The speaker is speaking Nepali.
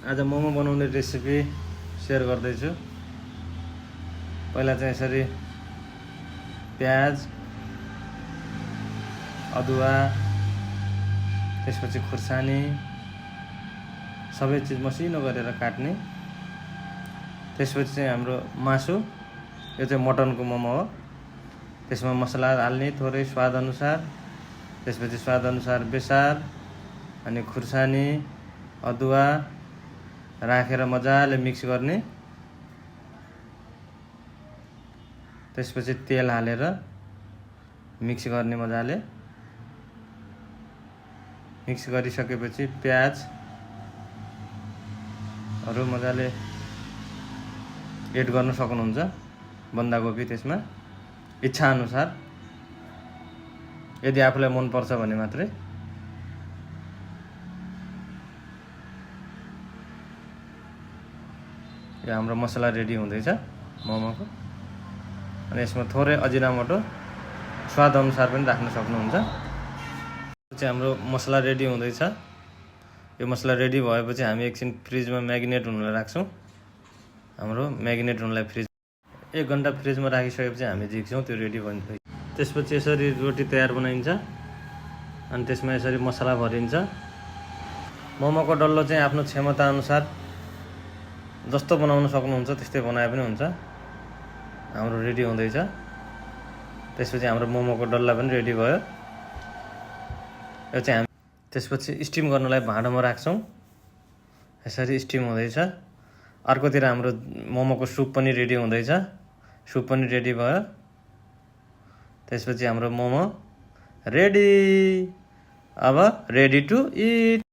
आज मोमो बनाउने रेसिपी सेयर गर्दैछु। पहिला चाहिँ यसरी प्याज, अदुवा, त्यसपछि खुर्सानी सबै चिज मसिनो गरेर काट्ने। त्यसपछि चाहिँ हाम्रो मासु, यो चाहिँ मटनको मोमो हो। त्यसमा मसला हाल्ने थोरै स्वाद अनुसार, त्यसपछि स्वाद अनुसार बेसार अनि खुर्सानी, अदुवा राखेर मजाले मिक्स गर्ने। त्यसपछि तेल हालेर मिक्स गर्ने मजाले। मिक्स गरिसकेपछि प्याजहरू मजाले एड गर्न सक्नुहुन्छ, बन्दाकोपी त्यसमा इच्छा अनुसार, यदि आफूलाई मन पर्छ भने मात्रै। यो हाम्रो मसला रेडी हुँदैछ मोमोको। अनि यसमा थोरै अजिनामोटो स्वाद अनुसार पनि राख्न सक्नुहुन्छ। चाहिँ हाम्रो मसला रेडी हुँदैछ। यो मसला रेडी भएपछि हामी एकछिन फ्रिजमा म्यागिनेट हुनलाई राख्छौँ। हाम्रो म्यागिनेट हुनलाई 1 घन्टा फ्रिजमा राखिसकेपछि हामी झिक्छौँ, त्यो रेडी भन्छ। त्यसपछि यसरी रोटी तयार बनाइन्छ अनि त्यसमा यसरी मसला भरिन्छ। मोमोको डल्लो चाहिँ आफ्नो क्षमता अनुसार जस्तो बनाउन सक्नुहुन्छ त्यस्तै बनाए पनि हुन्छ। हाम्रो रेडी हुँदैछ। त्यसपछि हाम्रो मोमोको डल्ला पनि रेडी भयो। यो चाहिँ हामी त्यसपछि स्टिम गर्नलाई भाँडोमा राख्छौँ। यसरी स्टिम हुँदैछ। अर्कोतिर हाम्रो मोमोको सुप पनि रेडी हुँदैछ। सुप पनि रेडी भयो। त्यसपछि हाम्रो मोमो रेडी। अब रेडी टु इट।